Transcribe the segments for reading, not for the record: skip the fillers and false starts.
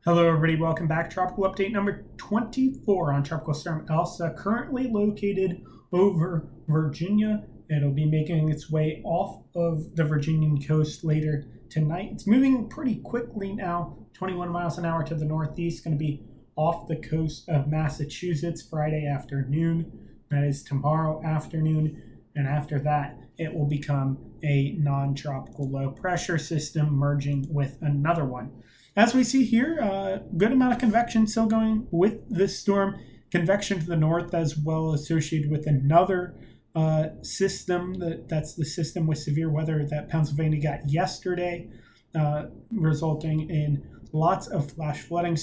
Hello everybody, welcome back. Tropical update number 24 on Tropical Storm Elsa, currently located over Virginia. It'll be making its way off of the Virginian coast later tonight. It's moving pretty quickly now, 21 miles an hour to the northeast, going to be off the coast of Massachusetts Friday afternoon. That is tomorrow afternoon, and after that it will become a non-tropical low pressure system merging with another one. As we see here, good amount of convection still going with this storm. Convection to the north as well, associated with another system. That's the system with severe weather that Pennsylvania got yesterday, resulting in lots of flash flooding.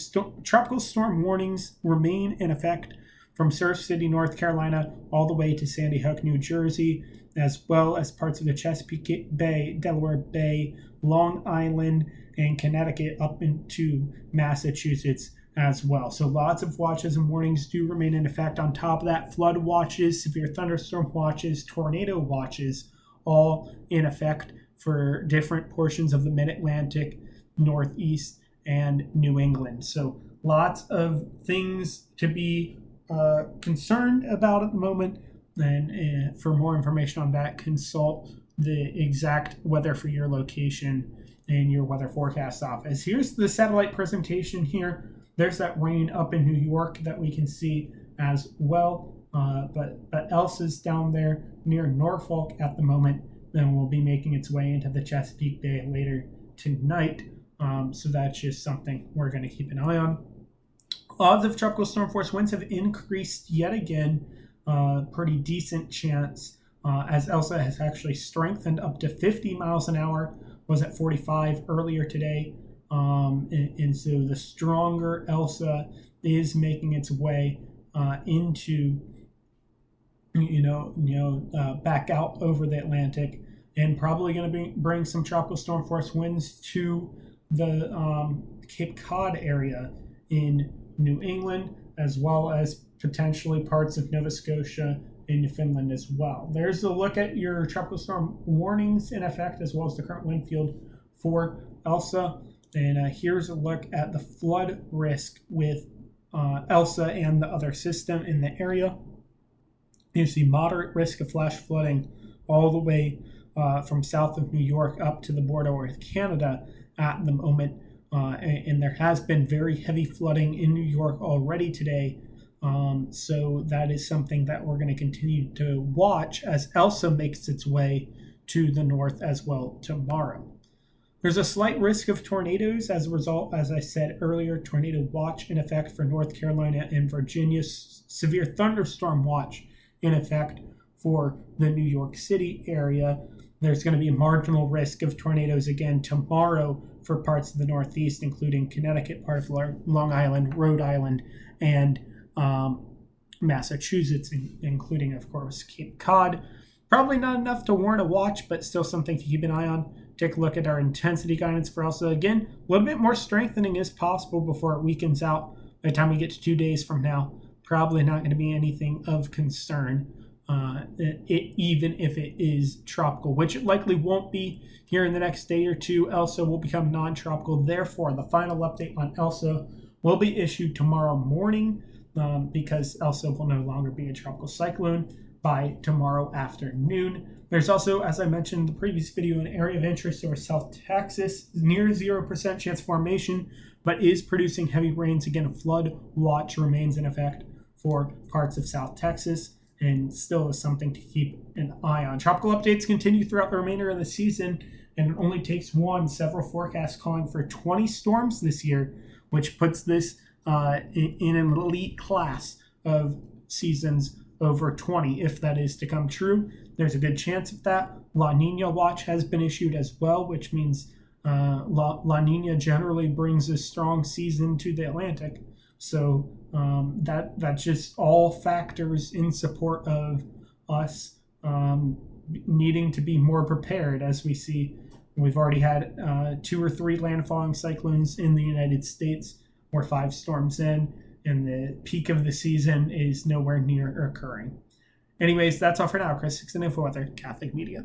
Tropical storm warnings remain in effect from Surf City, North Carolina, all the way to Sandy Hook, New Jersey, as well as parts of the Chesapeake Bay, Delaware Bay, Long Island, and Connecticut up into Massachusetts as well. So lots of watches and warnings do remain in effect. On top of that, flood watches, severe thunderstorm watches, tornado watches, all in effect for different portions of the Mid-Atlantic, Northeast, and New England. So lots of things to be concerned about at the moment. And for more information on that, consult the exact weather for your location in your weather forecast office. Here's the satellite presentation here. There's that rain up in New York that we can see as well. But Elsa's down there near Norfolk at the moment, and will be making its way into the Chesapeake Bay later tonight. So that's just something we're going to keep an eye on. Odds of tropical storm force winds have increased yet again. Pretty decent chance as Elsa has actually strengthened up to 50 miles an hour, was at 45 earlier today. And so the stronger Elsa is making its way into, back out over the Atlantic, and probably going to bring some tropical storm force winds to the Cape Cod area in New England, as well as potentially parts of Nova Scotia and Newfoundland as well. There's a look at your tropical storm warnings in effect, as well as the current wind field for Elsa. And here's a look at the flood risk with Elsa and the other system in the area. You see moderate risk of flash flooding all the way from south of New York up to the border with Canada at the moment. And there has been very heavy flooding in New York already today. So that is something that we're going to continue to watch as Elsa makes its way to the north as well tomorrow. There's a slight risk of tornadoes as a result, as I said earlier, tornado watch in effect for North Carolina and Virginia, severe thunderstorm watch in effect for the New York City area. There's going to be a marginal risk of tornadoes again tomorrow for parts of the Northeast, including Connecticut, part of Long Island, Rhode Island, and Massachusetts, including, of course, Cape Cod. Probably not enough to warrant a watch, but still something to keep an eye on. Take a look at our intensity guidance for Elsa. Again, a little bit more strengthening is possible before it weakens out by the time we get to 2 days from now. Probably not going to be anything of concern, even if it is tropical, which it likely won't be here in the next day or two. Elsa will become non-tropical. Therefore, the final update on Elsa will be issued tomorrow morning because Elsa will no longer be a tropical cyclone by tomorrow afternoon. There's also, as I mentioned in the previous video, an area of interest over South Texas, near 0% chance formation, but is producing heavy rains. Again, a flood watch remains in effect for parts of South Texas, and still is something to keep an eye on. Tropical updates continue throughout the remainder of the season, and it only takes one. Several forecasts calling for 20 storms this year, which puts this in an elite class of seasons over 20, if that is to come true. There's a good chance of that. La Nina watch has been issued as well, which means La Nina generally brings a strong season to the Atlantic. So that's just all factors in support of us needing to be more prepared. As we see, we've already had 2 or 3 landfalling cyclones in the United States. We're 5 storms in, and the peak of the season is nowhere near occurring. Anyways, that's all for now. Chris 6 and Info Weather, Catholic Media.